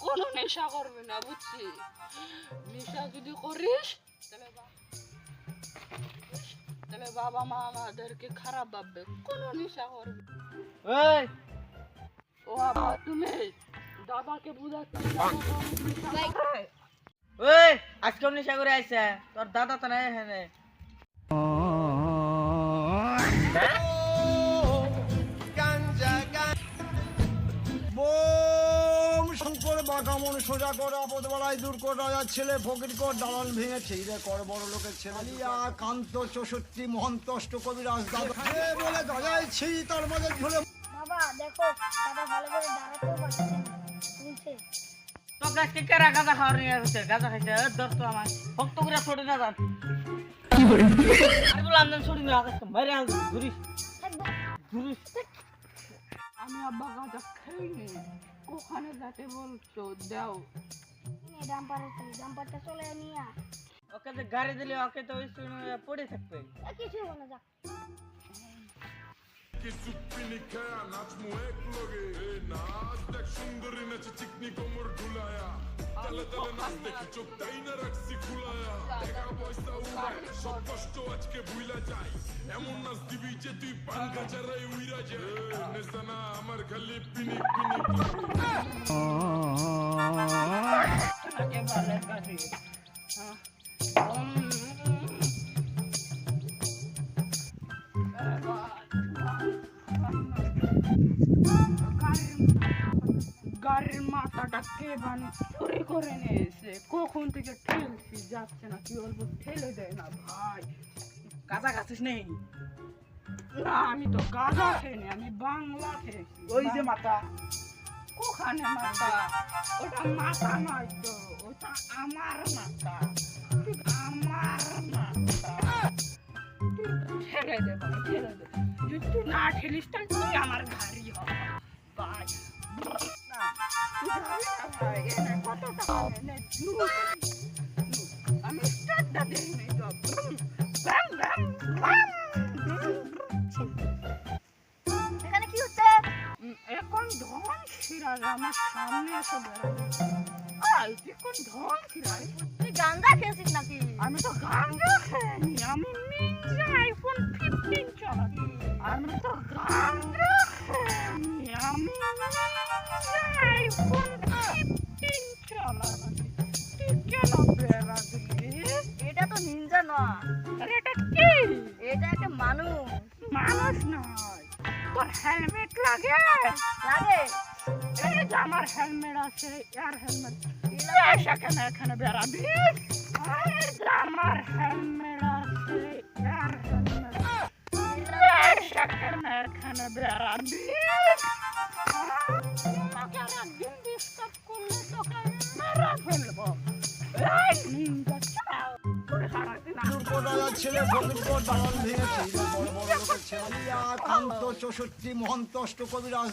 কোনো নেশা করবি না, বুঝছি? নেশা যদি করিস তাহলে বাবা মা আমাদেরকে খারাপ ভাববে। কোনো নেশা করবি না। ওই ও বাবা, তুমি দাদাকে বুঝাচ্ছি ওই আজকে নেশা করে আইছে তোর দাদা তো নাই এখানে। শঙ্কর বাঁকামন সোজা কর আপদ বাড়াই দূর কর রাজার ছেলে ফকির কর দালান ভেঙে ছিঁড়ে কর বড় লোকের ছেলে আলিয়া কান্ত 64 মহন্ত অষ্টকবিরাজ দাদা বলে দাদাই ছিঁড়ি তার মাঝে ঝুলে। বাবা দেখো দাদা ভালো করে দাঁড়াতেও পারছে না, বুঝছে? তো আজকে কেরা গাঁজা খাওয়ার নিয়ে আসছে, গাঁজা খাইছে ধর তো আমার ভক্ত করে ছোট না যান কি করে আর বললাম না ছড়ি না আকাশ মারে আল ঘুরিস ঘুরিস। আমি আব্বা গাঁজা খাইনি। ওখানে যাতে বলছো দাও। ডাম্পারটা চলে নিয়ে ওকে যে গাড়ি দিলে ওকে তো ওই পড়ে থাকবে। কিছু হবে না, যা। কি চুপ্পি নিখায়া নাচমু এক লগে এ নাচ দেখ সুন্দরী নাচে চিকনি কোমর ঢুলায়া তালে তালে নাচ দেখি চোখ তাই না রাখছি খুলায়া টাকা পয়সা উড়ায় সব কষ্ট আজকে ভুইলা যায় এমন নাচ দিবি যে তুই পান গাছারাই উইরা যায় নেশা না আমার খালি পিনিক পিনিক তোমাকে ভালো কাজে গাড়ির মাথাটা কে বানি চুরি করে নিয়েছে। কখন থেকে ঠেলছি, যাচ্ছে না। কি বলবো, ঠেলে দেয় না ভাই। গাঁজা খাচ্ছিস নেই? না, আমি তো গাঁজা খেয়ে আমি বাংলা খেয়েছি। ওই যে মাথা ওখানে মাথা, ওটা মাথা নয় তো, ওটা আমার মাথা। আমার মাথা ঠেলে দে ভাই, ঠেলে দে। যদি তুই না ঠেলিস তাহলে তুই আমার ঘাড়ি হবে ভাই। না, তুই যাবি না ভাই। এ নে, কত টাকা নে, আমি স্টার্টটা দিই নাই তো। ব্যাং ব্যাং ব্যাং। এখানে কি হচ্ছে? এখন ধন ছিড়ার আমার সামনে এসে বেড়াবে। তুই কোন ধন ছিড়াই? তুই গাঁজা খেয়েছিস নাকি? আমি তো গাঁজা খাইনি, আমি নিনজা আইফোন 15 চালাচ্ছি। আমি তো গাঁজা খাইনি, আমি নিনজা আইফোন 15 চালাচ্ছি। তুই কেন বেড়াবি? এটা তো নিনজা নয়, আরে এটা কি? এটা একটা মানুষ। মানুষ নয়। তোর হেলমেট লাগে? লাগে। এই যে আমার হেলমেট আছে, এয়ার হেলমেট। সেখানে এখানে বেড়াবি? এই যে আমার হেলমেট আছে, এয়ার হেলমেট। সেখানে এখানে বেড়াবি? তোকে আর একদিন ডিস্টার্ব করলে তোকে মেরে ফেলবো। এই নিনজা চাও, তোরে হারাতে না। দূর কর রাজার ছেলে ফকির কর দালান ভেঙে ছিঁড়ে কর বড় লোকের ছেলে আলিয়া কান্ত 64 মহন্ত অষ্টকবিরাজ